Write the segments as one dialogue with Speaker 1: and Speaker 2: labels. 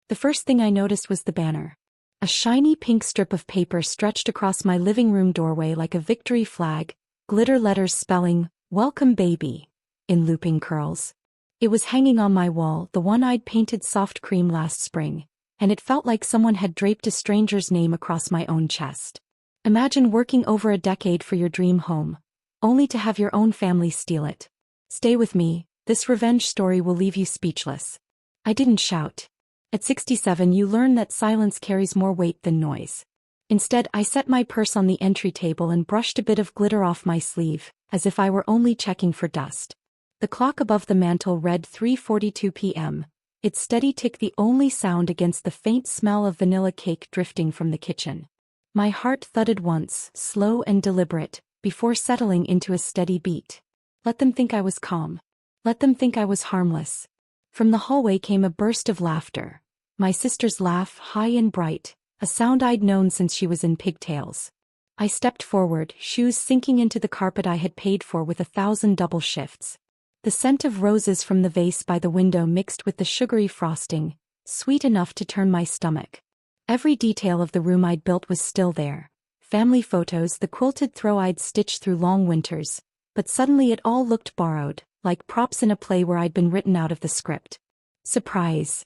Speaker 1: The first thing I noticed was the banner. A shiny pink strip of paper stretched across my living room doorway like a victory flag, glitter letters spelling, "Welcome baby," in looping curls. It was hanging on my wall, the one I'd painted soft cream last spring, and it felt like someone had draped a stranger's name across my own chest. Imagine working over a decade for your dream home, only to have your own family steal it. Stay with me, this revenge story will leave you speechless. I didn't shout. At 67 you learn that silence carries more weight than noise. Instead I set my purse on the entry table and brushed a bit of glitter off my sleeve, as if I were only checking for dust. The clock above the mantel read 3:42 p.m., its steady tick the only sound against the faint smell of vanilla cake drifting from the kitchen. My heart thudded once, slow and deliberate, before settling into a steady beat. Let them think I was calm. Let them think I was harmless. From the hallway came a burst of laughter. My sister's laugh, high and bright, a sound I'd known since she was in pigtails. I stepped forward, shoes sinking into the carpet I had paid for with 1,000 double shifts. The scent of roses from the vase by the window mixed with the sugary frosting, sweet enough to turn my stomach. Every detail of the room I'd built was still there. Family photos, the quilted throw I'd stitched through long winters, but suddenly it all looked borrowed, like props in a play where I'd been written out of the script. Surprise!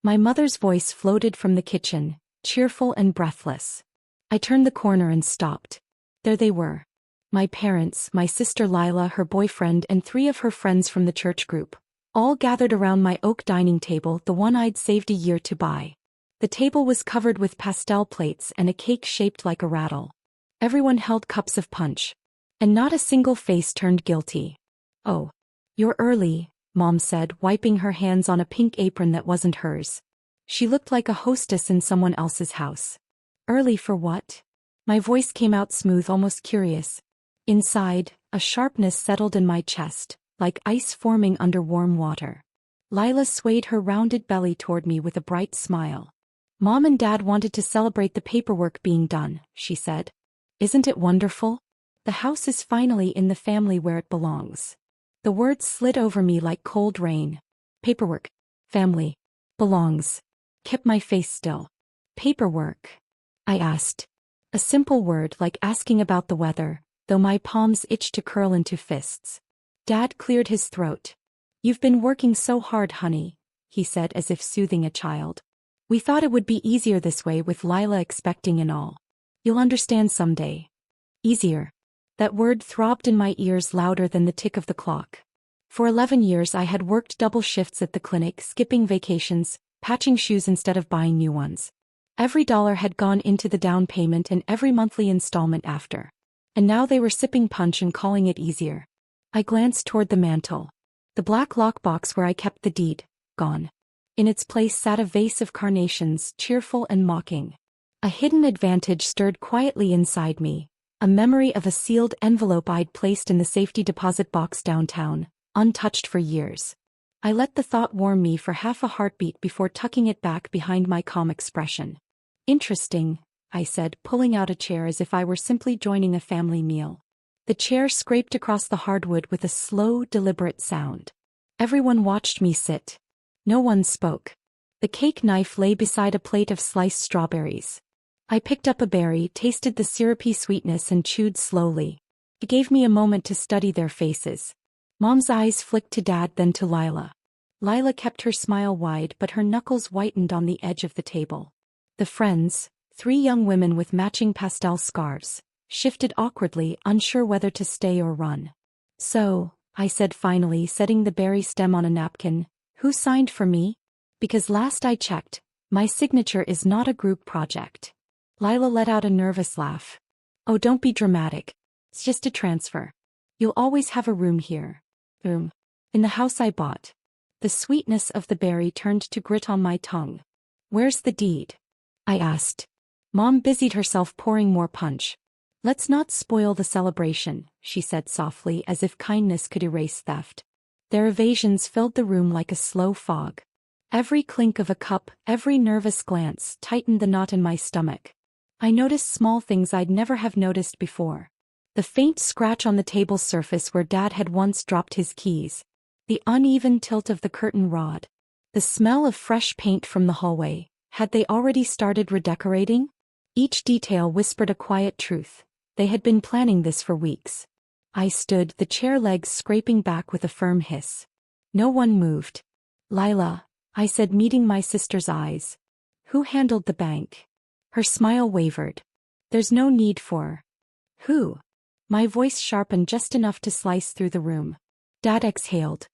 Speaker 1: My mother's voice floated from the kitchen, cheerful and breathless. I turned the corner and stopped. There they were. My parents, my sister Lila, her boyfriend, and 3 of her friends from the church group, all gathered around my oak dining table, the one I'd saved a year to buy. The table was covered with pastel plates and a cake shaped like a rattle. Everyone held cups of punch. And not a single face turned guilty. "Oh, you're early," Mom said, wiping her hands on a pink apron that wasn't hers. She looked like a hostess in someone else's house. "Early for what?" My voice came out smooth, almost curious. Inside, a sharpness settled in my chest, like ice forming under warm water. Lila swayed her rounded belly toward me with a bright smile. "Mom and Dad wanted to celebrate the paperwork being done," she said. "Isn't it wonderful? The house is finally in the family where it belongs." The words slid over me like cold rain. Paperwork. Family. Belongs. Kept my face still. "Paperwork?" I asked. A simple word, like asking about the weather, though my palms itched to curl into fists. Dad cleared his throat. "You've been working so hard, honey," he said as if soothing a child. "We thought it would be easier this way, with Lila expecting and all. You'll understand someday." Easier. That word throbbed in my ears louder than the tick of the clock. For 11 years I had worked double shifts at the clinic, skipping vacations, patching shoes instead of buying new ones. Every dollar had gone into the down payment and every monthly installment after. And now they were sipping punch and calling it easier. I glanced toward the mantel. The black lockbox where I kept the deed, gone. In its place sat a vase of carnations, cheerful and mocking. A hidden advantage stirred quietly inside me, a memory of a sealed envelope I'd placed in the safety deposit box downtown, untouched for years. I let the thought warm me for half a heartbeat before tucking it back behind my calm expression. "Interesting," I said, pulling out a chair as if I were simply joining a family meal. The chair scraped across the hardwood with a slow, deliberate sound. Everyone watched me sit. No one spoke. The cake knife lay beside a plate of sliced strawberries. I picked up a berry, tasted the syrupy sweetness and chewed slowly. It gave me a moment to study their faces. Mom's eyes flicked to Dad, then to Lila. Lila kept her smile wide, but her knuckles whitened on the edge of the table. The friends, 3 young women with matching pastel scarves, shifted awkwardly, unsure whether to stay or run. "So," I said finally, setting the berry stem on a napkin, "who signed for me? Because last I checked, my signature is not a group project." Lila let out a nervous laugh. "Oh, don't be dramatic. It's just a transfer. You'll always have a room here. In the house I bought." The sweetness of the berry turned to grit on my tongue. "Where's the deed?" I asked. Mom busied herself pouring more punch. "Let's not spoil the celebration," she said softly, as if kindness could erase theft. Their evasions filled the room like a slow fog. Every clink of a cup, every nervous glance, tightened the knot in my stomach. I noticed small things I'd never have noticed before. The faint scratch on the table's surface where Dad had once dropped his keys. The uneven tilt of the curtain rod. The The smell of fresh paint from the hallway. Had they already started redecorating? Each detail whispered a quiet truth. They had been planning this for weeks. I stood, the chair legs scraping back with a firm hiss. No one moved. Lila, I said, meeting my sister's eyes. Who handled the bank? Her smile wavered. There's no need for. Who? My voice sharpened just enough to slice through the room. Dad exhaled.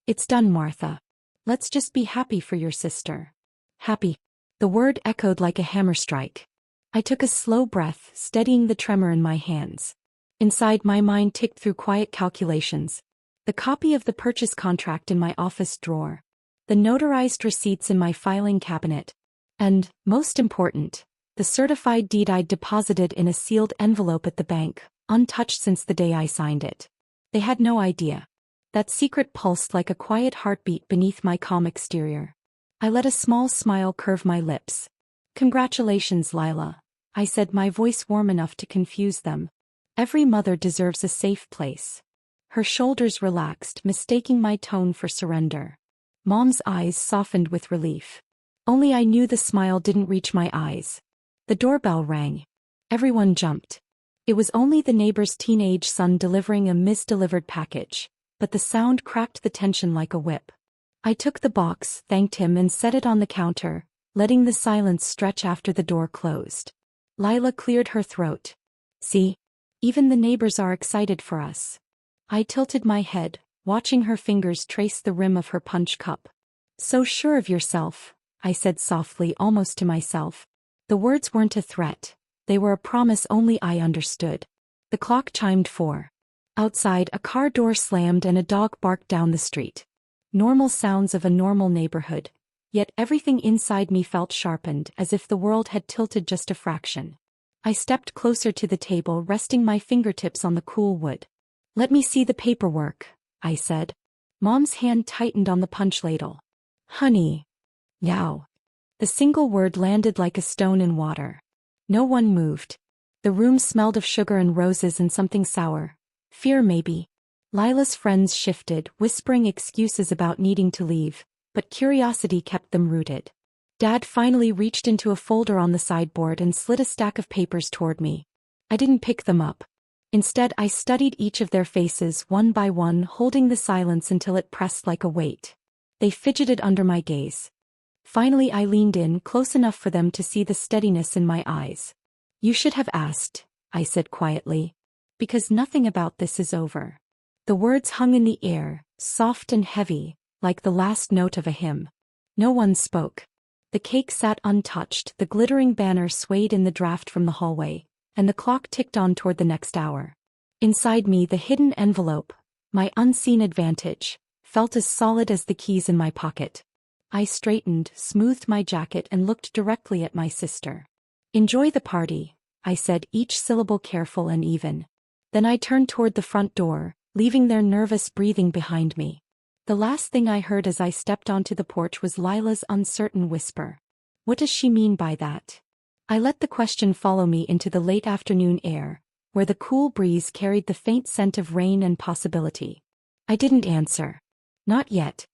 Speaker 1: It's done, Martha. Let's just be happy for your sister. Happy. The word echoed like a hammer strike. I took a slow breath, steadying the tremor in my hands. Inside, my mind ticked through quiet calculations. The copy of the purchase contract in my office drawer. The notarized receipts in my filing cabinet. And, most important, the certified deed I'd deposited in a sealed envelope at the bank, untouched since the day I signed it. They had no idea. That secret pulsed like a quiet heartbeat beneath my calm exterior. I let a small smile curve my lips. Congratulations, Lila, I said, my voice warm enough to confuse them. Every mother deserves a safe place. Her shoulders relaxed, mistaking my tone for surrender. Mom's eyes softened with relief. Only I knew the smile didn't reach my eyes. The doorbell rang. Everyone jumped. It was only the neighbor's teenage son delivering a misdelivered package, but the sound cracked the tension like a whip. I took the box, thanked him, and set it on the counter, letting the silence stretch after the door closed. Lila cleared her throat. See? Even the neighbors are excited for us. I tilted my head, watching her fingers trace the rim of her punch cup. So sure of yourself, I said softly, almost to myself. The words weren't a threat. They were a promise only I understood. The clock chimed 4. Outside, a car door slammed and a dog barked down the street. Normal sounds of a normal neighborhood. Yet everything inside me felt sharpened, as if the world had tilted just a fraction. I stepped closer to the table, resting my fingertips on the cool wood. Let me see the paperwork, I said. Mom's hand tightened on the punch ladle. Honey. Yow. The single word landed like a stone in water. No one moved. The room smelled of sugar and roses and something sour. Fear, maybe. Lila's friends shifted, whispering excuses about needing to leave, but curiosity kept them rooted. Dad finally reached into a folder on the sideboard and slid a stack of papers toward me. I didn't pick them up. Instead, I studied each of their faces one by one, holding the silence until it pressed like a weight. They fidgeted under my gaze. Finally, I leaned in, close enough for them to see the steadiness in my eyes. You should have asked, I said quietly. Because nothing about this is over. The words hung in the air, soft and heavy, like the last note of a hymn. No one spoke. The cake sat untouched, the glittering banner swayed in the draft from the hallway, and the clock ticked on toward the next hour. Inside me, the hidden envelope, my unseen advantage, felt as solid as the keys in my pocket. I straightened, smoothed my jacket, and looked directly at my sister. Enjoy the party, I said, each syllable careful and even. Then I turned toward the front door, leaving their nervous breathing behind me. The last thing I heard as I stepped onto the porch was Lila's uncertain whisper. What does she mean by that? I let the question follow me into the late afternoon air, where the cool breeze carried the faint scent of rain and possibility. I didn't answer. Not yet.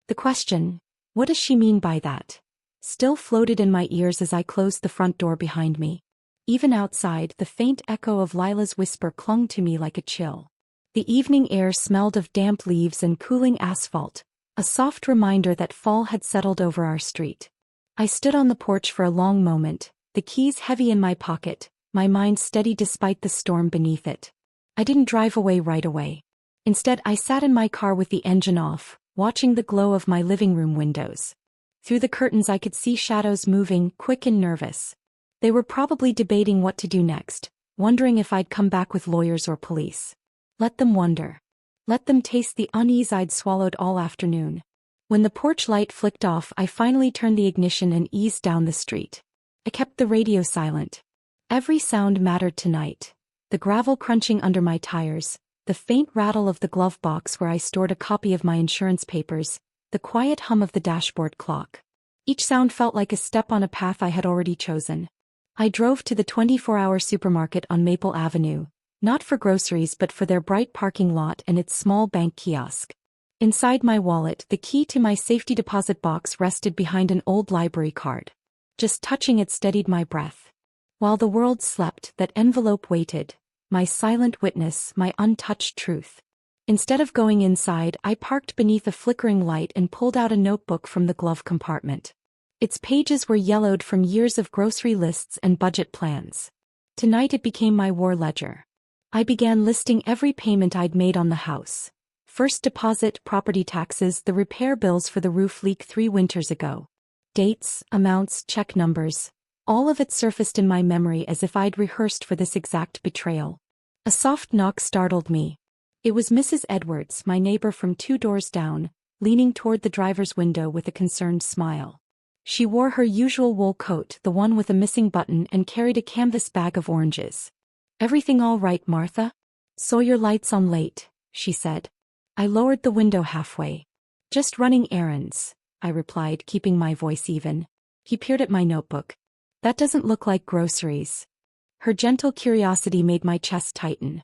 Speaker 1: The question, what does she mean by that, still floated in my ears as I closed the front door behind me. Even outside, the faint echo of Lila's whisper clung to me like a chill. The evening air smelled of damp leaves and cooling asphalt, a soft reminder that fall had settled over our street. I stood on the porch for a long moment, the keys heavy in my pocket, my mind steady despite the storm beneath it. I didn't drive away right away. Instead, I sat in my car with the engine off, watching the glow of my living room windows. Through the curtains I could see shadows moving, quick and nervous. They were probably debating what to do next, wondering if I'd come back with lawyers or police. Let them wonder. Let them taste the unease I'd swallowed all afternoon. When the porch light flicked off, I finally turned the ignition and eased down the street. I kept the radio silent. Every sound mattered tonight. The gravel crunching under my tires, the faint rattle of the glove box where I stored a copy of my insurance papers, the quiet hum of the dashboard clock. Each sound felt like a step on a path I had already chosen. I drove to the 24-hour supermarket on Maple Avenue, not for groceries but for their bright parking lot and its small bank kiosk. Inside my wallet, the key to my safety deposit box rested behind an old library card. Just touching it steadied my breath. While the world slept, that envelope waited, my silent witness, my untouched truth. Instead of going inside, I parked beneath a flickering light and pulled out a notebook from the glove compartment. Its pages were yellowed from years of grocery lists and budget plans. Tonight it became my war ledger. I began listing every payment I'd made on the house. First deposit, property taxes, the repair bills for the roof leak 3 winters ago. Dates, amounts, check numbers. All of it surfaced in my memory as if I'd rehearsed for this exact betrayal. A soft knock startled me. It was Mrs. Edwards, my neighbor from 2 doors down, leaning toward the driver's window with a concerned smile. She wore her usual wool coat, the one with a missing button, and carried a canvas bag of oranges. "Everything all right, Martha? Saw your lights on late," she said. I lowered the window halfway. "Just running errands," I replied, keeping my voice even. He peered at my notebook. "That doesn't look like groceries." Her gentle curiosity made my chest tighten.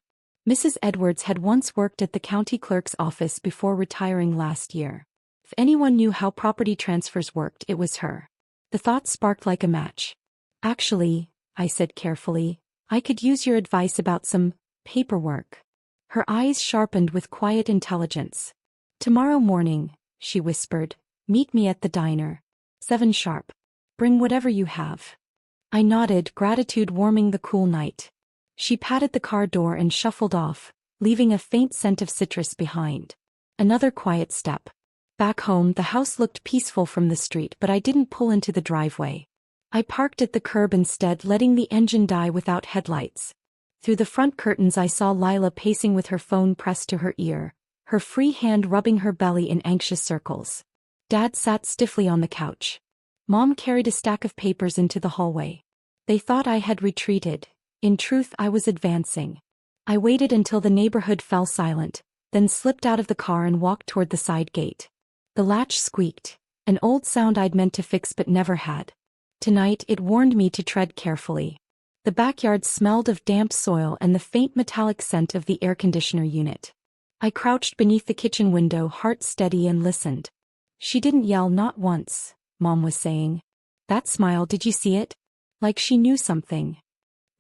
Speaker 1: Mrs. Edwards had once worked at the county clerk's office before retiring last year. If anyone knew how property transfers worked, it was her. The thought sparked like a match. "Actually," I said carefully, "I could use your advice about some paperwork." Her eyes sharpened with quiet intelligence. "Tomorrow morning," she whispered, "meet me at the diner. 7 sharp. Bring whatever you have." I nodded, gratitude warming the cool night. She patted the car door and shuffled off, leaving a faint scent of citrus behind. Another quiet step. Back home, the house looked peaceful from the street, but I didn't pull into the driveway. I parked at the curb instead, letting the engine die without headlights. Through the front curtains I saw Lila pacing with her phone pressed to her ear, her free hand rubbing her belly in anxious circles. Dad sat stiffly on the couch. Mom carried a stack of papers into the hallway. They thought I had retreated. In truth, I was advancing. I waited until the neighborhood fell silent, then slipped out of the car and walked toward the side gate. The latch squeaked, an old sound I'd meant to fix but never had. Tonight it warned me to tread carefully. The backyard smelled of damp soil and the faint metallic scent of the air conditioner unit. I crouched beneath the kitchen window, heart steady, and listened. "She didn't yell, not once," Mom was saying. "That smile, did you see it? Like she knew something."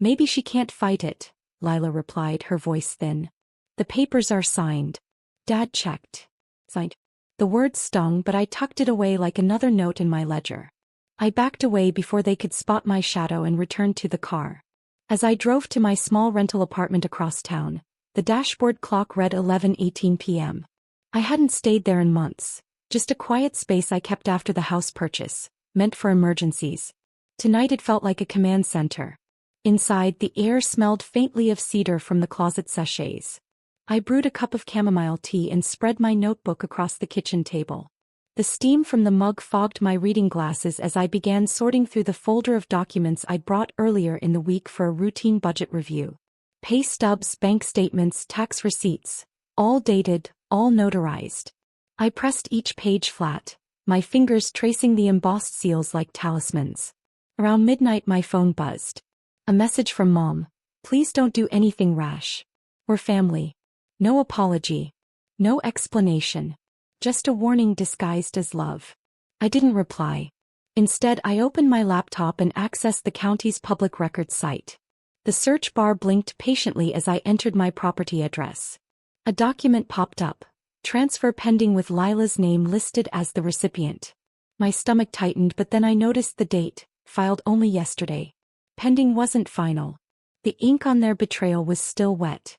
Speaker 1: "Maybe she can't fight it," Lila replied, her voice thin. "The papers are signed." Dad checked. "Signed." The word stung, but I tucked it away like another note in my ledger. I backed away before they could spot my shadow and returned to the car. As I drove to my small rental apartment across town, the dashboard clock read 11:18 p.m. I hadn't stayed there in months, just a quiet space I kept after the house purchase, meant for emergencies. Tonight it felt like a command center. Inside, the air smelled faintly of cedar from the closet sachets. I brewed a cup of chamomile tea and spread my notebook across the kitchen table. The steam from the mug fogged my reading glasses as I began sorting through the folder of documents I'd brought earlier in the week for a routine budget review. Pay stubs, bank statements, tax receipts, all dated, all notarized. I pressed each page flat, my fingers tracing the embossed seals like talismans. Around midnight my phone buzzed. A message from Mom. "Please don't do anything rash. We're family." No apology. No explanation. Just a warning disguised as love. I didn't reply. Instead, I opened my laptop and accessed the county's public records site. The search bar blinked patiently as I entered my property address. A document popped up. Transfer pending with Lila's name listed as the recipient. My stomach tightened, but then I noticed the date, filed only yesterday. Pending wasn't final. The ink on their betrayal was still wet.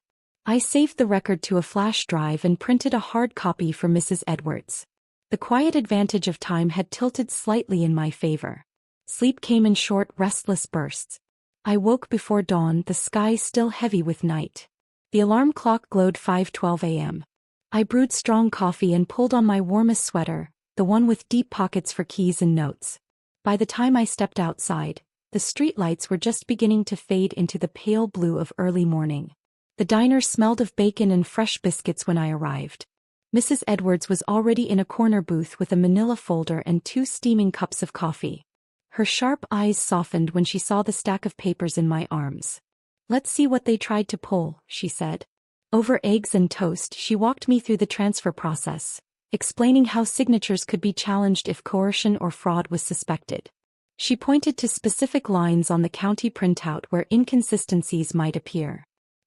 Speaker 1: I saved the record to a flash drive and printed a hard copy for Mrs. Edwards. The quiet advantage of time had tilted slightly in my favor. Sleep came in short, restless bursts. I woke before dawn, the sky still heavy with night. The alarm clock glowed 5:12 a.m. I brewed strong coffee and pulled on my warmest sweater, the one with deep pockets for keys and notes. By the time I stepped outside, the streetlights were just beginning to fade into the pale blue of early morning. The diner smelled of bacon and fresh biscuits when I arrived. Mrs. Edwards was already in a corner booth with a manila folder and 2 steaming cups of coffee. Her sharp eyes softened when she saw the stack of papers in my arms. "Let's see what they tried to pull," she said. Over eggs and toast, she walked me through the transfer process, explaining how signatures could be challenged if coercion or fraud was suspected. She pointed to specific lines on the county printout where inconsistencies might appear.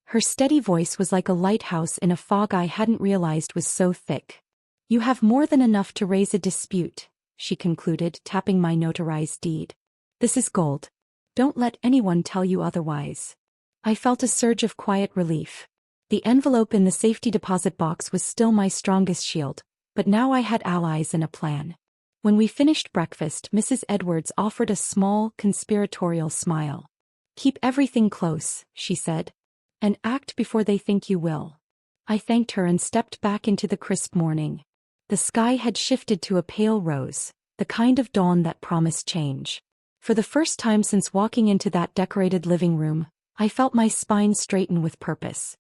Speaker 1: Her steady voice was like a lighthouse in a fog I hadn't realized was so thick. "You have more than enough to raise a dispute," she concluded, tapping my notarized deed. "This is gold. Don't let anyone tell you otherwise." I felt a surge of quiet relief. The envelope in the safety deposit box was still my strongest shield, but now I had allies and a plan. When we finished breakfast, Mrs. Edwards offered a small, conspiratorial smile. "Keep everything close," she said, "and act before they think you will." I thanked her and stepped back into the crisp morning. The sky had shifted to a pale rose, the kind of dawn that promised change. For the first time since walking into that decorated living room, I felt my spine straighten with purpose.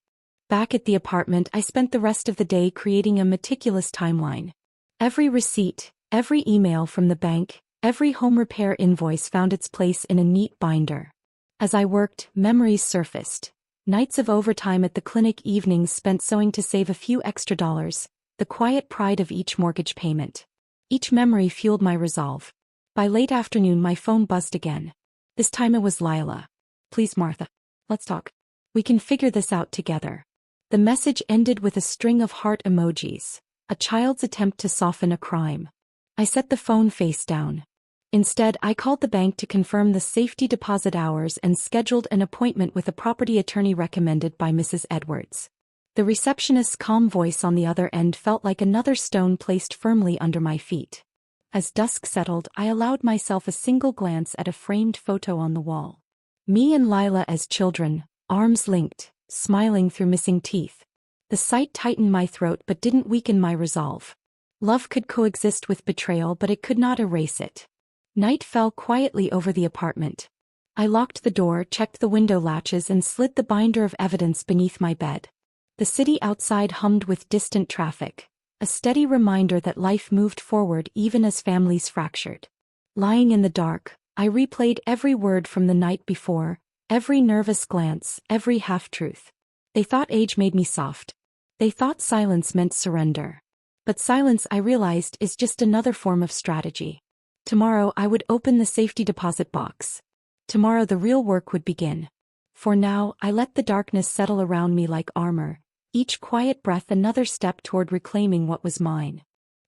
Speaker 1: Back at the apartment, I spent the rest of the day creating a meticulous timeline. Every receipt, every email from the bank, every home repair invoice found its place in a neat binder. As I worked, memories surfaced. Nights of overtime at the clinic, evenings spent sewing to save a few extra dollars, the quiet pride of each mortgage payment. Each memory fueled my resolve. By late afternoon, my phone buzzed again. This time it was Lila. "Please, Martha. Let's talk. We can figure this out together." The message ended with a string of heart emojis, a child's attempt to soften a crime. I set the phone face down. Instead, I called the bank to confirm the safety deposit hours and scheduled an appointment with a property attorney recommended by Mrs. Edwards. The receptionist's calm voice on the other end felt like another stone placed firmly under my feet. As dusk settled, I allowed myself a single glance at a framed photo on the wall. Me and Lila as children, arms linked, smiling through missing teeth. The sight tightened my throat but didn't weaken my resolve. Love could coexist with betrayal, but it could not erase it. Night fell quietly over the apartment. I locked the door, checked the window latches, and slid the binder of evidence beneath my bed. The city outside hummed with distant traffic, a steady reminder that life moved forward even as families fractured. Lying in the dark, I replayed every word from the night before, every nervous glance, every half-truth. They thought age made me soft. They thought silence meant surrender. But silence, I realized, is just another form of strategy. Tomorrow I would open the safety deposit box. Tomorrow the real work would begin. For now, I let the darkness settle around me like armor, each quiet breath another step toward reclaiming what was mine.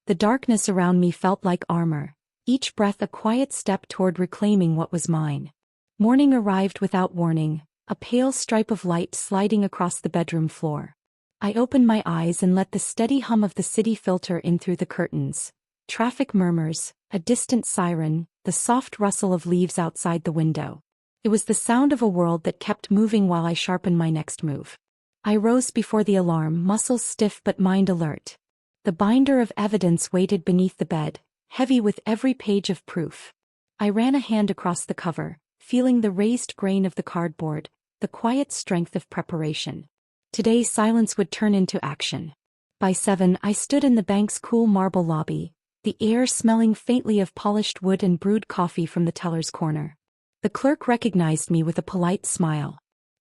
Speaker 1: The darkness around me felt like armor, each breath a quiet step toward reclaiming what was mine. Morning arrived without warning, a pale stripe of light sliding across the bedroom floor. I opened my eyes and let the steady hum of the city filter in through the curtains. Traffic murmurs, a distant siren, the soft rustle of leaves outside the window. It was the sound of a world that kept moving while I sharpened my next move. I rose before the alarm, muscles stiff but mind alert. The binder of evidence waited beneath the bed, heavy with every page of proof. I ran a hand across the cover, feeling the raised grain of the cardboard, the quiet strength of preparation. Today silence would turn into action. By 7, I stood in the bank's cool marble lobby, the air smelling faintly of polished wood and brewed coffee from the teller's corner. The clerk recognized me with a polite smile.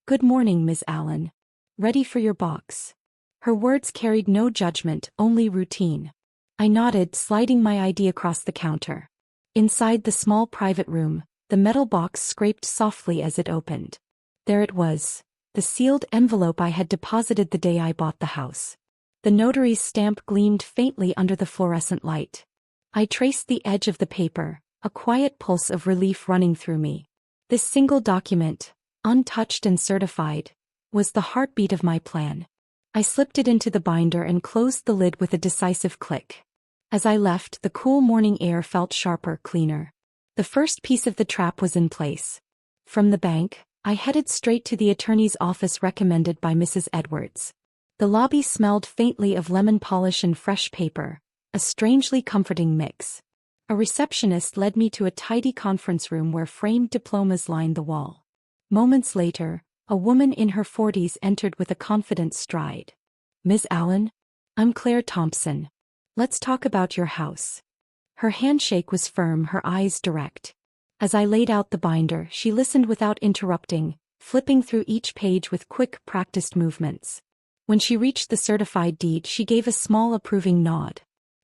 Speaker 1: "Good morning, Ms. Allen. Ready for your box?" Her words carried no judgment, only routine. I nodded, sliding my ID across the counter. Inside the small private room, the metal box scraped softly as it opened. There it was, the sealed envelope I had deposited the day I bought the house. The notary's stamp gleamed faintly under the fluorescent light. I traced the edge of the paper, a quiet pulse of relief running through me. This single document, untouched and certified, was the heartbeat of my plan. I slipped it into the binder and closed the lid with a decisive click. As I left, the cool morning air felt sharper, cleaner. The first piece of the trap was in place. From the bank, I headed straight to the attorney's office recommended by Mrs. Edwards. The lobby smelled faintly of lemon polish and fresh paper, a strangely comforting mix. A receptionist led me to a tidy conference room where framed diplomas lined the wall. Moments later, a woman in her 40s entered with a confident stride. "Ms. Allen? I'm Claire Thompson. Let's talk about your house." Her handshake was firm, her eyes direct. As I laid out the binder, she listened without interrupting, flipping through each page with quick, practiced movements. When she reached the certified deed, she gave a small approving nod.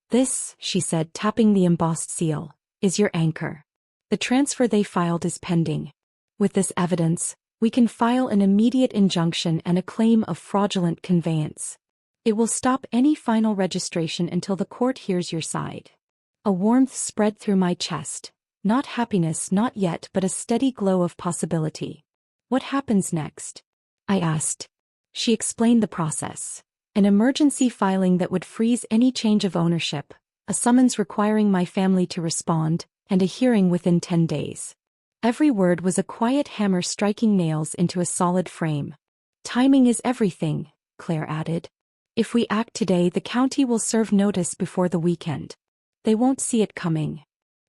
Speaker 1: "This," she said, tapping the embossed seal, "is your anchor. The transfer they filed is pending. With this evidence, we can file an immediate injunction and a claim of fraudulent conveyance. It will stop any final registration until the court hears your side." A warmth spread through my chest. Not happiness, not yet, but a steady glow of possibility. "What happens next?" I asked. She explained the process. An emergency filing that would freeze any change of ownership, a summons requiring my family to respond, and a hearing within 10 days. Every word was a quiet hammer striking nails into a solid frame. "Timing is everything," Claire added. "If we act today, the county will serve notice before the weekend. They won't see it coming."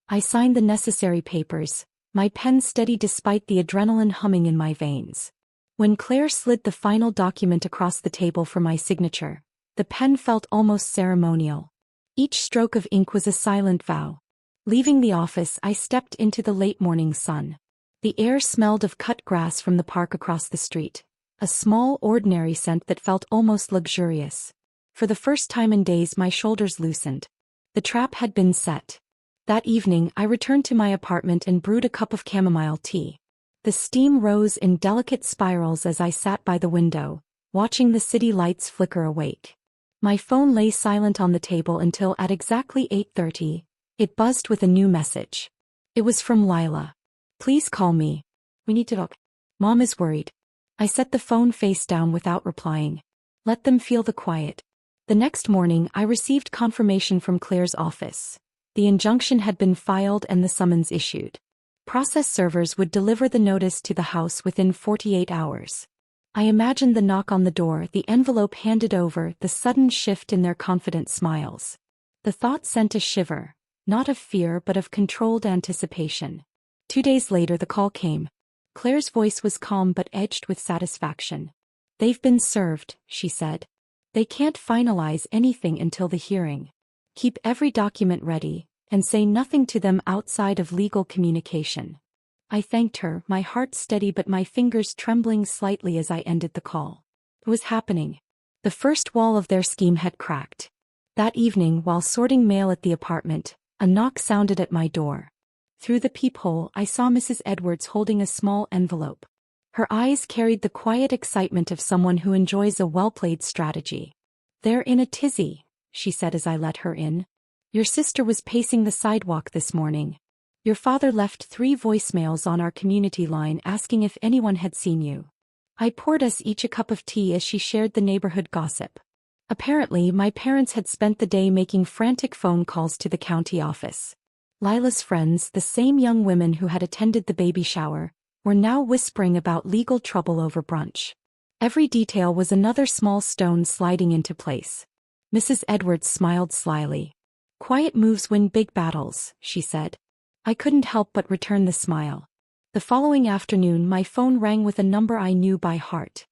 Speaker 1: I signed the necessary papers, my pen steady despite the adrenaline humming in my veins. When Claire slid the final document across the table for my signature, the pen felt almost ceremonial. Each stroke of ink was a silent vow. Leaving the office, I stepped into the late morning sun. The air smelled of cut grass from the park across the street, a small, ordinary scent that felt almost luxurious. For the first time in days, my shoulders loosened. The trap had been set. That evening, I returned to my apartment and brewed a cup of chamomile tea. The steam rose in delicate spirals as I sat by the window, watching the city lights flicker awake. My phone lay silent on the table until at exactly 8:30, it buzzed with a new message. It was from Lila. "Please call me. We need to talk. Mom is worried." I set the phone face down without replying. Let them feel the quiet. The next morning, I received confirmation from Claire's office. The injunction had been filed and the summons issued. Process servers would deliver the notice to the house within 48 hours. I imagined the knock on the door, the envelope handed over, the sudden shift in their confident smiles. The thought sent a shiver, not of fear but of controlled anticipation. 2 days later the call came. Claire's voice was calm but edged with satisfaction. "They've been served," she said. "They can't finalize anything until the hearing. Keep every document ready, and say nothing to them outside of legal communication." I thanked her, my heart steady but my fingers trembling slightly as I ended the call. It was happening. The first wall of their scheme had cracked. That evening, while sorting mail at the apartment, a knock sounded at my door. Through the peephole, I saw Mrs. Edwards holding a small envelope. Her eyes carried the quiet excitement of someone who enjoys a well-played strategy. "They're in a tizzy," she said as I let her in. "Your sister was pacing the sidewalk this morning. Your father left 3 voicemails on our community line asking if anyone had seen you." I poured us each a cup of tea as she shared the neighborhood gossip. Apparently, my parents had spent the day making frantic phone calls to the county office. Lila's friends, the same young women who had attended the baby shower, were now whispering about legal trouble over brunch. Every detail was another small stone sliding into place. Mrs. Edwards smiled slyly. "Quiet moves win big battles," she said. I couldn't help but return the smile. The following afternoon my phone rang with a number I knew by heart.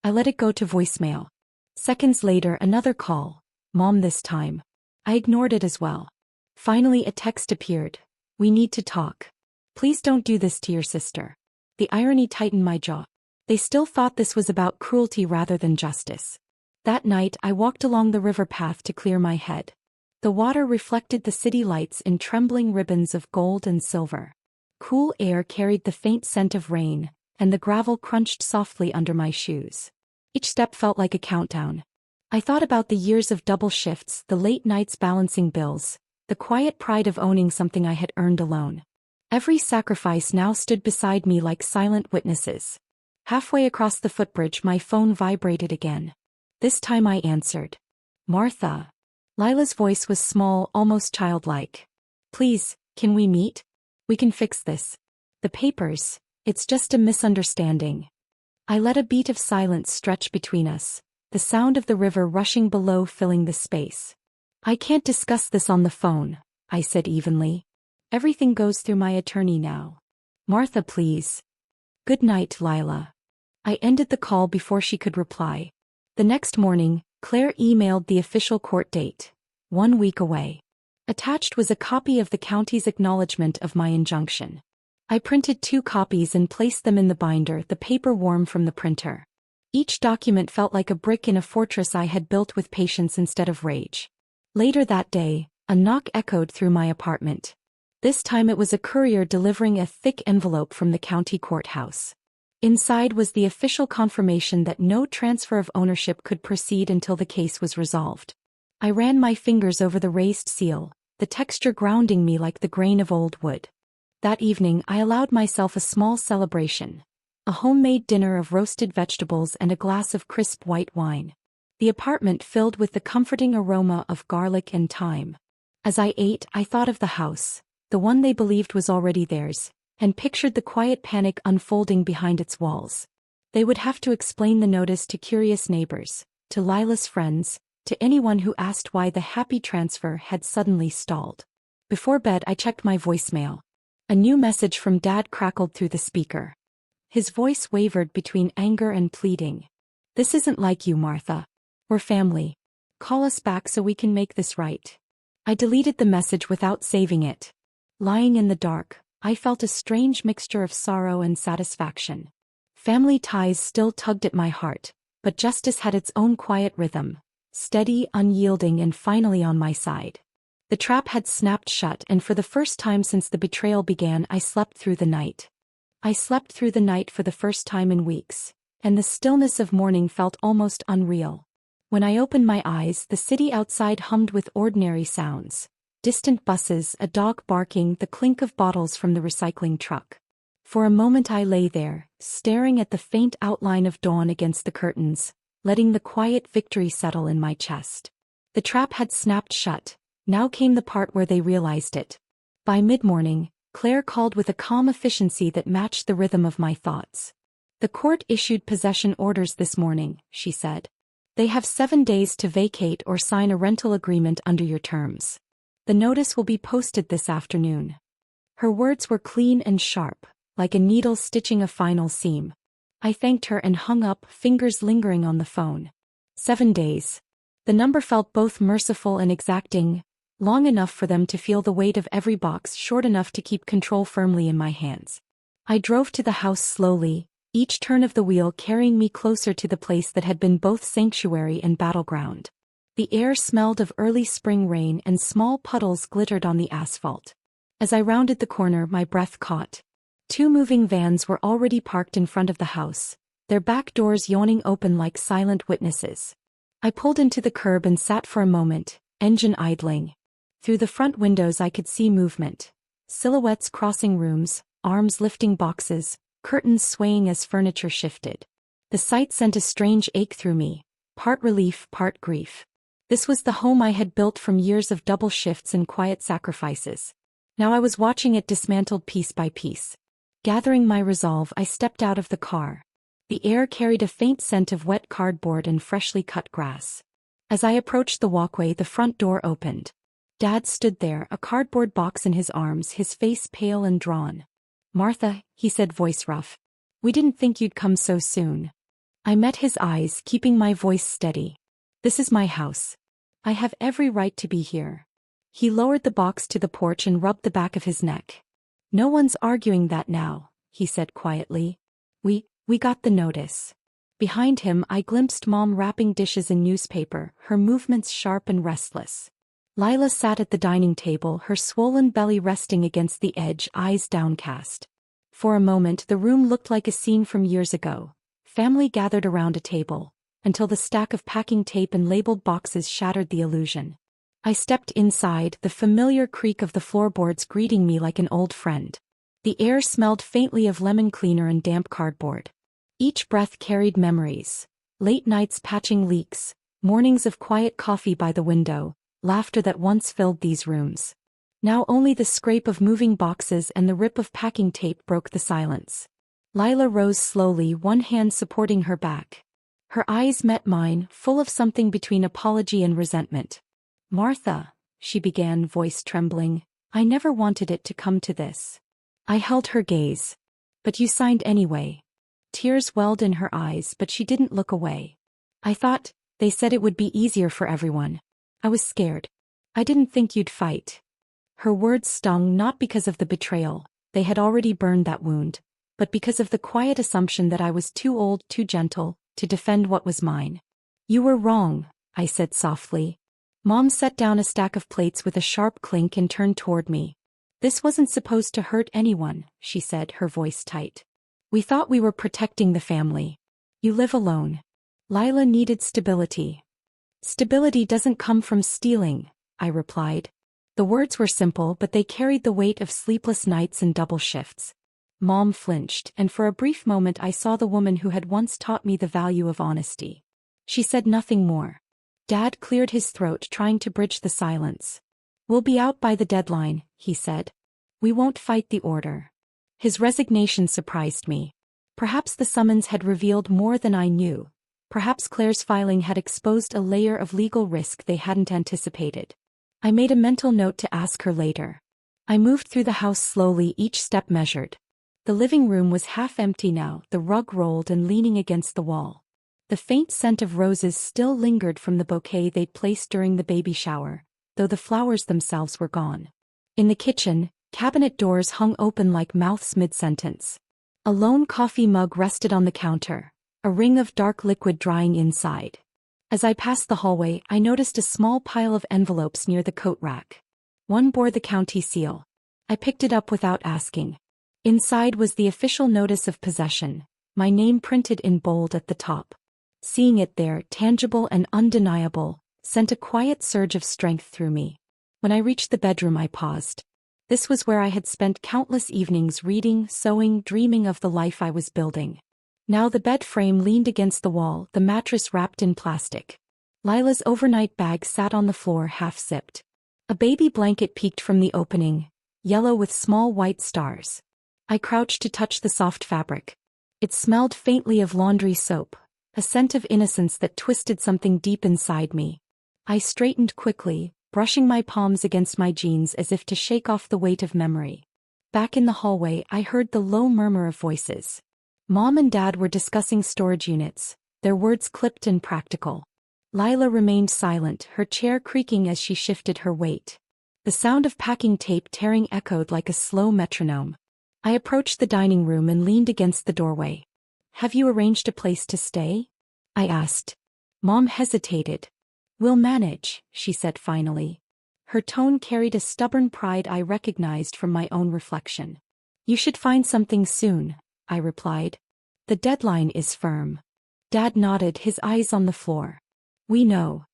Speaker 1: I let it go to voicemail. Seconds later another call, Mom this time. I ignored it as well. Finally a text appeared. "We need to talk. Please don't do this to your sister." The irony tightened my jaw. They still thought this was about cruelty rather than justice. That night I walked along the river path to clear my head. The water reflected the city lights in trembling ribbons of gold and silver. Cool air carried the faint scent of rain, and the gravel crunched softly under my shoes. Each step felt like a countdown. I thought about the years of double shifts, the late nights balancing bills, the quiet pride of owning something I had earned alone. Every sacrifice now stood beside me like silent witnesses. Halfway across the footbridge my phone vibrated again. This time I answered. "Martha." Lila's voice was small, almost childlike. "Please, can we meet? We can fix this. The papers, it's just a misunderstanding." I let a beat of silence stretch between us, the sound of the river rushing below filling the space. "I can't discuss this on the phone," I said evenly. "Everything goes through my attorney now. Martha, please." "Good night, Lila." I ended the call before she could reply. The next morning, Claire emailed the official court date. 1 week away. Attached was a copy of the county's acknowledgement of my injunction. I printed 2 copies and placed them in the binder, the paper warm from the printer. Each document felt like a brick in a fortress I had built with patience instead of rage. Later that day, a knock echoed through my apartment. This time it was a courier delivering a thick envelope from the county courthouse. Inside was the official confirmation that no transfer of ownership could proceed until the case was resolved. I ran my fingers over the raised seal, the texture grounding me like the grain of old wood. That evening I allowed myself a small celebration. A homemade dinner of roasted vegetables and a glass of crisp white wine. The apartment filled with the comforting aroma of garlic and thyme. As I ate, I thought of the house, the one they believed was already theirs, and pictured the quiet panic unfolding behind its walls. They would have to explain the notice to curious neighbors, to Lila's friends, to anyone who asked why the happy transfer had suddenly stalled. Before bed I checked my voicemail. A new message from Dad crackled through the speaker. His voice wavered between anger and pleading. "This isn't like you, Martha. We're family. Call us back so we can make this right." I deleted the message without saving it. Lying in the dark, I felt a strange mixture of sorrow and satisfaction. Family ties still tugged at my heart, but justice had its own quiet rhythm, steady, unyielding, and finally on my side. The trap had snapped shut, and for the first time since the betrayal began, I slept through the night. I slept through the night for the first time in weeks, and the stillness of morning felt almost unreal. When I opened my eyes, the city outside hummed with ordinary sounds. Distant buses, a dog barking, the clink of bottles from the recycling truck. For a moment I lay there, staring at the faint outline of dawn against the curtains, letting the quiet victory settle in my chest. The trap had snapped shut. Now came the part where they realized it. By mid-morning, Claire called with a calm efficiency that matched the rhythm of my thoughts. "The court issued possession orders this morning," she said. "They have 7 days to vacate or sign a rental agreement under your terms. The notice will be posted this afternoon." Her words were clean and sharp, like a needle stitching a final seam. I thanked her and hung up, fingers lingering on the phone. 7 days. The number felt both merciful and exacting, long enough for them to feel the weight of every box, short enough to keep control firmly in my hands. I drove to the house slowly, each turn of the wheel carrying me closer to the place that had been both sanctuary and battleground. The air smelled of early spring rain and small puddles glittered on the asphalt. As I rounded the corner, my breath caught. 2 moving vans were already parked in front of the house, their back doors yawning open like silent witnesses. I pulled into the curb and sat for a moment, engine idling. Through the front windows I could see movement. Silhouettes crossing rooms, arms lifting boxes, curtains swaying as furniture shifted. The sight sent a strange ache through me, part relief, part grief. This was the home I had built from years of double shifts and quiet sacrifices. Now I was watching it dismantled piece by piece. Gathering my resolve, I stepped out of the car. The air carried a faint scent of wet cardboard and freshly cut grass. As I approached the walkway, the front door opened. Dad stood there, a cardboard box in his arms, his face pale and drawn. "Martha," he said, voice rough. "We didn't think you'd come so soon." I met his eyes, keeping my voice steady. "This is my house. I have every right to be here." He lowered the box to the porch and rubbed the back of his neck. "No one's arguing that now," he said quietly. We got the notice." Behind him I glimpsed Mom wrapping dishes in newspaper, her movements sharp and restless. Lila sat at the dining table, her swollen belly resting against the edge, eyes downcast. For a moment the room looked like a scene from years ago. Family gathered around a table, until the stack of packing tape and labeled boxes shattered the illusion. I stepped inside, the familiar creak of the floorboards greeting me like an old friend. The air smelled faintly of lemon cleaner and damp cardboard. Each breath carried memories. Late nights patching leaks, mornings of quiet coffee by the window, laughter that once filled these rooms. Now only the scrape of moving boxes and the rip of packing tape broke the silence. Lila rose slowly, one hand supporting her back. Her eyes met mine, full of something between apology and resentment. "Martha," she began, voice trembling, "I never wanted it to come to this." I held her gaze. "But you signed anyway." Tears welled in her eyes, but she didn't look away. "I thought, they said it would be easier for everyone. I was scared. I didn't think you'd fight." Her words stung not because of the betrayal, they had already burned that wound, but because of the quiet assumption that I was too old, too gentle, to defend what was mine. "You were wrong," I said softly. Mom set down a stack of plates with a sharp clink and turned toward me. "This wasn't supposed to hurt anyone," she said, her voice tight. "We thought we were protecting the family. You live alone." Lila needed stability. "Stability doesn't come from stealing," I replied. The words were simple, but they carried the weight of sleepless nights and double shifts. Mom flinched, and for a brief moment I saw the woman who had once taught me the value of honesty. She said nothing more. Dad cleared his throat, trying to bridge the silence. "We'll be out by the deadline," he said. "We won't fight the order." His resignation surprised me. Perhaps the summons had revealed more than I knew. Perhaps Claire's filing had exposed a layer of legal risk they hadn't anticipated. I made a mental note to ask her later. I moved through the house slowly, each step measured. The living room was half empty now, the rug rolled and leaning against the wall. The faint scent of roses still lingered from the bouquet they'd placed during the baby shower, though the flowers themselves were gone. In the kitchen, cabinet doors hung open like mouths mid-sentence. A lone coffee mug rested on the counter, a ring of dark liquid drying inside. As I passed the hallway, I noticed a small pile of envelopes near the coat rack. One bore the county seal. I picked it up without asking. Inside was the official notice of possession, my name printed in bold at the top. Seeing it there, tangible and undeniable, sent a quiet surge of strength through me. When I reached the bedroom, I paused. This was where I had spent countless evenings reading, sewing, dreaming of the life I was building. Now the bed frame leaned against the wall, the mattress wrapped in plastic. Lila's overnight bag sat on the floor, half-zipped. A baby blanket peeked from the opening, yellow with small white stars. I crouched to touch the soft fabric. It smelled faintly of laundry soap, a scent of innocence that twisted something deep inside me. I straightened quickly, brushing my palms against my jeans as if to shake off the weight of memory. Back in the hallway, I heard the low murmur of voices. Mom and Dad were discussing storage units, their words clipped and practical. Lila remained silent, her chair creaking as she shifted her weight. The sound of packing tape tearing echoed like a slow metronome. I approached the dining room and leaned against the doorway. "Have you arranged a place to stay?" I asked. Mom hesitated. "We'll manage," she said finally. Her tone carried a stubborn pride I recognized from my own reflection. "You should find something soon," I replied. "The deadline is firm." Dad nodded, his eyes on the floor. "We know."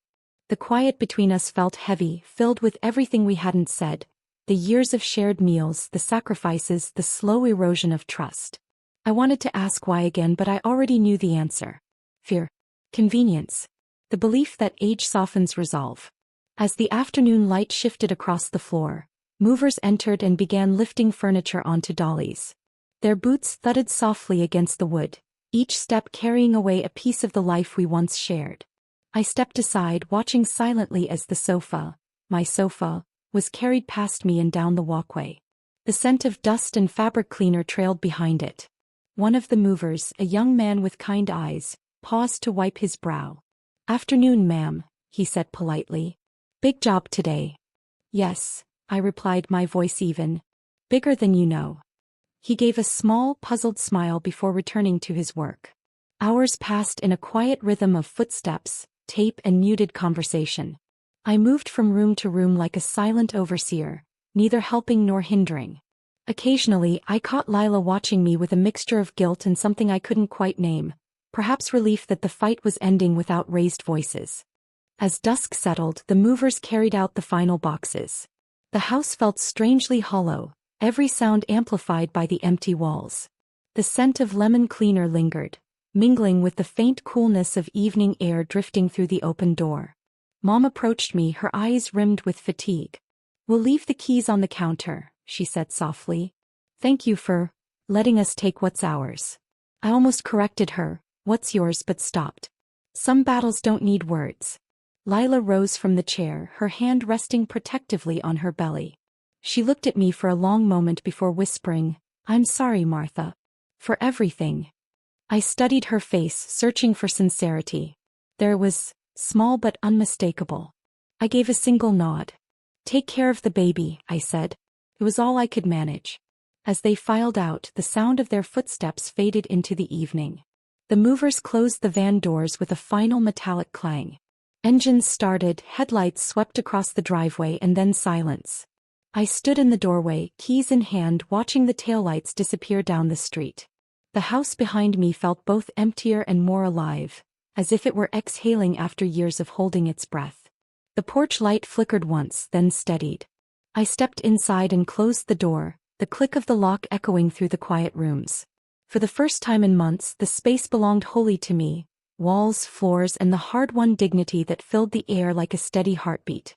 Speaker 1: The quiet between us felt heavy, filled with everything we hadn't said. The years of shared meals, the sacrifices, the slow erosion of trust. I wanted to ask why again, but I already knew the answer. Fear. Convenience. The belief that age softens resolve. As the afternoon light shifted across the floor, movers entered and began lifting furniture onto dollies. Their boots thudded softly against the wood, each step carrying away a piece of the life we once shared. I stepped aside, watching silently as the sofa, my sofa, was carried past me and down the walkway. The scent of dust and fabric cleaner trailed behind it. One of the movers, a young man with kind eyes, paused to wipe his brow. "Afternoon, ma'am," he said politely. "Big job today." "Yes," I replied, my voice even. "Bigger than you know." He gave a small, puzzled smile before returning to his work. Hours passed in a quiet rhythm of footsteps, tape and muted conversation. I moved from room to room like a silent overseer, neither helping nor hindering. Occasionally, I caught Lila watching me with a mixture of guilt and something I couldn't quite name, perhaps relief that the fight was ending without raised voices. As dusk settled, the movers carried out the final boxes. The house felt strangely hollow, every sound amplified by the empty walls. The scent of lemon cleaner lingered, mingling with the faint coolness of evening air drifting through the open door. Mom approached me, her eyes rimmed with fatigue. "We'll leave the keys on the counter," she said softly. "Thank you for letting us take what's ours." I almost corrected her, "What's yours?" but stopped. Some battles don't need words. Lila rose from the chair, her hand resting protectively on her belly. She looked at me for a long moment before whispering, "I'm sorry, Martha. For everything." I studied her face, searching for sincerity. There was, small but unmistakable. I gave a single nod. "Take care of the baby," I said. It was all I could manage. As they filed out, the sound of their footsteps faded into the evening. The movers closed the van doors with a final metallic clang. Engines started, headlights swept across the driveway, and then silence. I stood in the doorway, keys in hand, watching the taillights disappear down the street. The house behind me felt both emptier and more alive, as if it were exhaling after years of holding its breath. The porch light flickered once, then steadied. I stepped inside and closed the door, the click of the lock echoing through the quiet rooms. For the first time in months, the space belonged wholly to me, walls, floors, and the hard-won dignity that filled the air like a steady heartbeat.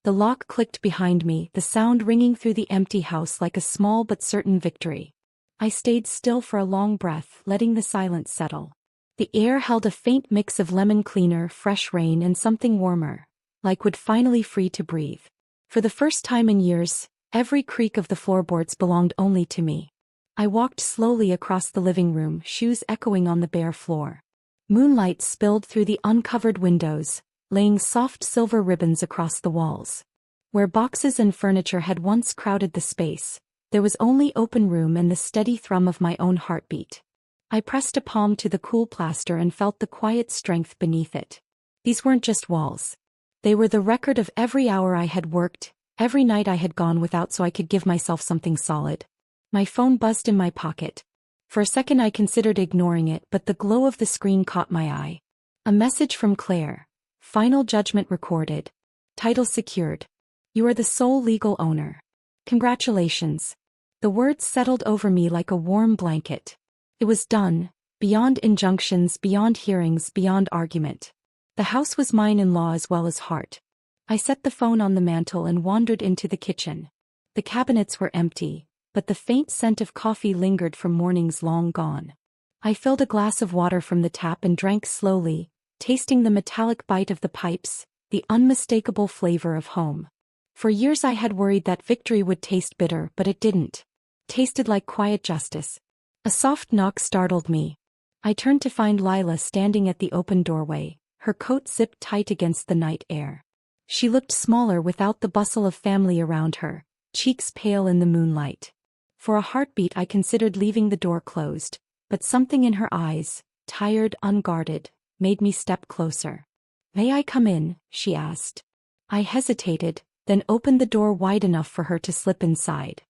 Speaker 1: The lock clicked behind me, the sound ringing through the empty house like a small but certain victory. I stayed still for a long breath, letting the silence settle. The air held a faint mix of lemon cleaner, fresh rain, and something warmer, like wood finally free to breathe. For the first time in years, every creak of the floorboards belonged only to me. I walked slowly across the living room, shoes echoing on the bare floor. Moonlight spilled through the uncovered windows, laying soft silver ribbons across the walls. Where boxes and furniture had once crowded the space, there was only open room and the steady thrum of my own heartbeat. I pressed a palm to the cool plaster and felt the quiet strength beneath it. These weren't just walls. They were the record of every hour I had worked, every night I had gone without so I could give myself something solid. My phone buzzed in my pocket. For a second I considered ignoring it, but the glow of the screen caught my eye. A message from Claire. Final judgment recorded. Title secured. You are the sole legal owner. Congratulations. The words settled over me like a warm blanket. It was done, beyond injunctions, beyond hearings, beyond argument. The house was mine in law as well as heart. I set the phone on the mantel and wandered into the kitchen. The cabinets were empty, but the faint scent of coffee lingered from mornings long gone. I filled a glass of water from the tap and drank slowly, tasting the metallic bite of the pipes, the unmistakable flavor of home. For years I had worried that victory would taste bitter, but it didn't. Tasted like quiet justice. A soft knock startled me. I turned to find Lila standing at the open doorway, her coat zipped tight against the night air. She looked smaller without the bustle of family around her, cheeks pale in the moonlight. For a heartbeat I considered leaving the door closed, but something in her eyes, tired, unguarded, made me step closer. "May I come in?" she asked. I hesitated, then opened the door wide enough for her to slip inside.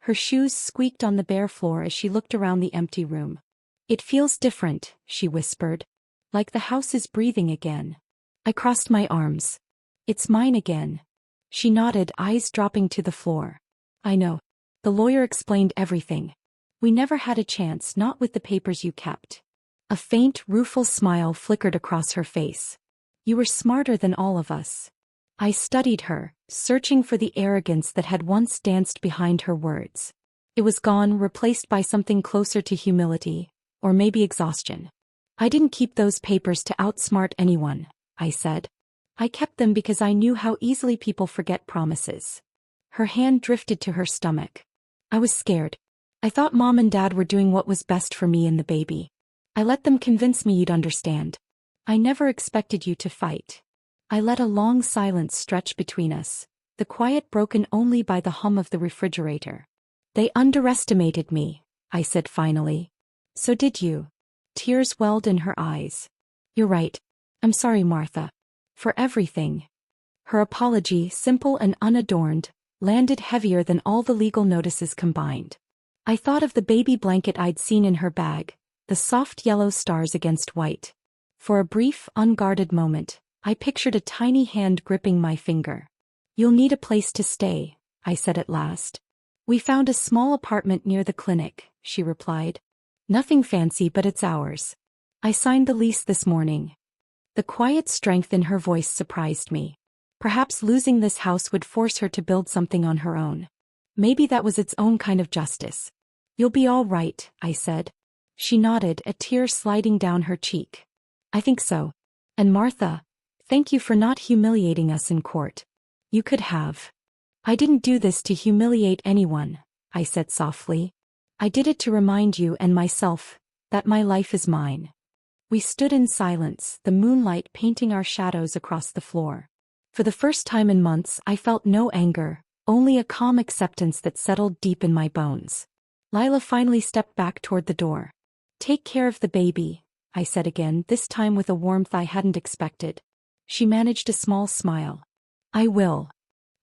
Speaker 1: Her shoes squeaked on the bare floor as she looked around the empty room. "It feels different," she whispered. "Like the house is breathing again." I crossed my arms. "It's mine again." She nodded, eyes dropping to the floor. "I know. The lawyer explained everything. We never had a chance, not with the papers you kept." A faint, rueful smile flickered across her face. "You were smarter than all of us." I studied her, searching for the arrogance that had once danced behind her words. It was gone, replaced by something closer to humility, or maybe exhaustion. "I didn't keep those papers to outsmart anyone," I said. "I kept them because I knew how easily people forget promises." Her hand drifted to her stomach. "I was scared. I thought Mom and Dad were doing what was best for me and the baby. I let them convince me you'd understand. I never expected you to fight." I let a long silence stretch between us, the quiet broken only by the hum of the refrigerator. "They underestimated me," I said finally. "So did you." Tears welled in her eyes. "You're right. I'm sorry, Martha. For everything." Her apology, simple and unadorned, landed heavier than all the legal notices combined. I thought of the baby blanket I'd seen in her bag, the soft yellow stars against white. For a brief, unguarded moment, I pictured a tiny hand gripping my finger. "You'll need a place to stay," I said at last. "We found a small apartment near the clinic," she replied. "Nothing fancy, but it's ours. I signed the lease this morning." The quiet strength in her voice surprised me. Perhaps losing this house would force her to build something on her own. Maybe that was its own kind of justice. "You'll be all right," I said. She nodded, a tear sliding down her cheek. "I think so. And Martha, thank you for not humiliating us in court. You could have." "I didn't do this to humiliate anyone," I said softly. "I did it to remind you and myself that my life is mine." We stood in silence, the moonlight painting our shadows across the floor. For the first time in months I felt no anger, only a calm acceptance that settled deep in my bones. Lila finally stepped back toward the door. "Take care of the baby," I said again, this time with a warmth I hadn't expected. She managed a small smile. I will.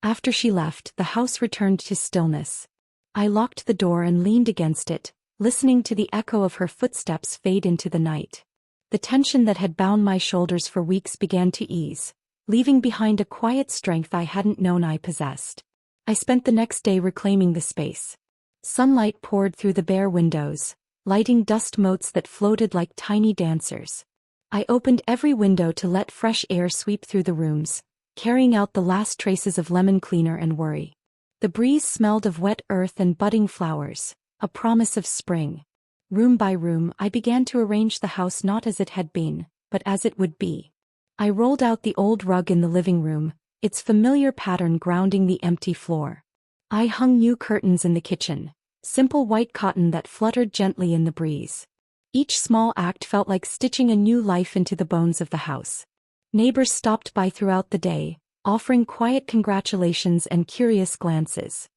Speaker 1: After she left, the house returned to stillness. I locked the door and leaned against it, listening to the echo of her footsteps fade into the night. The tension that had bound my shoulders for weeks began to ease, leaving behind a quiet strength I hadn't known I possessed. I spent the next day reclaiming the space. Sunlight poured through the bare windows, lighting dust motes that floated like tiny dancers. I opened every window to let fresh air sweep through the rooms, carrying out the last traces of lemon cleaner and worry. The breeze smelled of wet earth and budding flowers, a promise of spring. Room by room, I began to arrange the house not as it had been, but as it would be. I rolled out the old rug in the living room, its familiar pattern grounding the empty floor. I hung new curtains in the kitchen, simple white cotton that fluttered gently in the breeze. Each small act felt like stitching a new life into the bones of the house. Neighbors stopped by throughout the day, offering quiet congratulations and curious glances.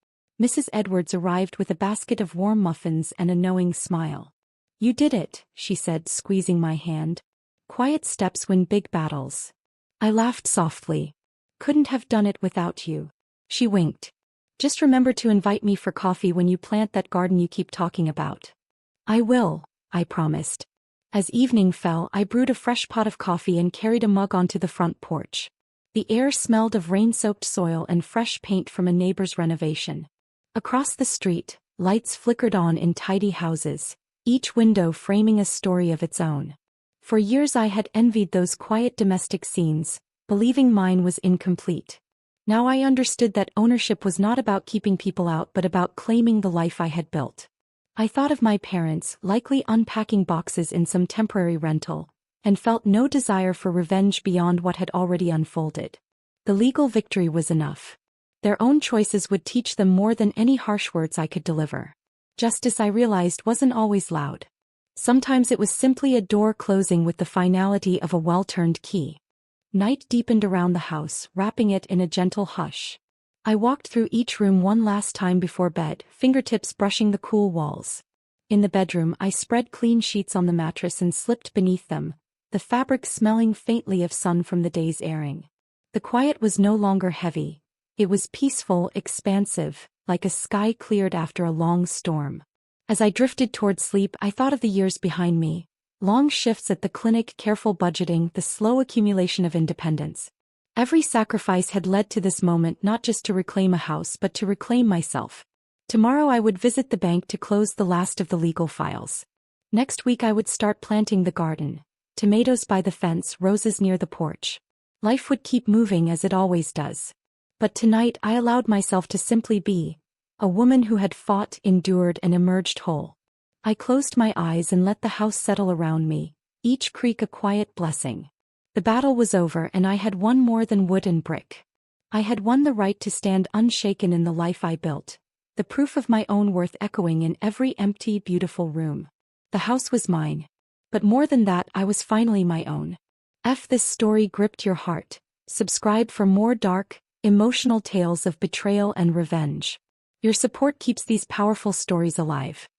Speaker 1: Mrs. Edwards arrived with a basket of warm muffins and a knowing smile. You did it, she said, squeezing my hand. Quiet steps win big battles. I laughed softly. Couldn't have done it without you. She winked. Just remember to invite me for coffee when you plant that garden you keep talking about. I will, I promised. As evening fell, I brewed a fresh pot of coffee and carried a mug onto the front porch. The air smelled of rain-soaked soil and fresh paint from a neighbor's renovation. Across the street, lights flickered on in tidy houses, each window framing a story of its own. For years I had envied those quiet domestic scenes, believing mine was incomplete. Now I understood that ownership was not about keeping people out but about claiming the life I had built. I thought of my parents, likely unpacking boxes in some temporary rental, and felt no desire for revenge beyond what had already unfolded. The legal victory was enough. Their own choices would teach them more than any harsh words I could deliver. Justice, I realized, wasn't always loud. Sometimes it was simply a door closing with the finality of a well-turned key. Night deepened around the house, wrapping it in a gentle hush. I walked through each room one last time before bed, fingertips brushing the cool walls. In the bedroom, I spread clean sheets on the mattress and slipped beneath them, the fabric smelling faintly of sun from the day's airing. The quiet was no longer heavy. It was peaceful, expansive, like a sky cleared after a long storm. As I drifted toward sleep, I thought of the years behind me. Long shifts at the clinic, careful budgeting, the slow accumulation of independence. Every sacrifice had led to this moment, not just to reclaim a house but to reclaim myself. Tomorrow I would visit the bank to close the last of the legal files. Next week I would start planting the garden. Tomatoes by the fence, roses near the porch. Life would keep moving as it always does. But tonight I allowed myself to simply be a woman who had fought, endured, and emerged whole. I closed my eyes and let the house settle around me, each creak a quiet blessing. The battle was over and I had won more than wood and brick. I had won the right to stand unshaken in the life I built, the proof of my own worth echoing in every empty, beautiful room. The house was mine. But more than that, I was finally my own. If this story gripped your heart, subscribe for more dark, emotional tales of betrayal and revenge. Your support keeps these powerful stories alive.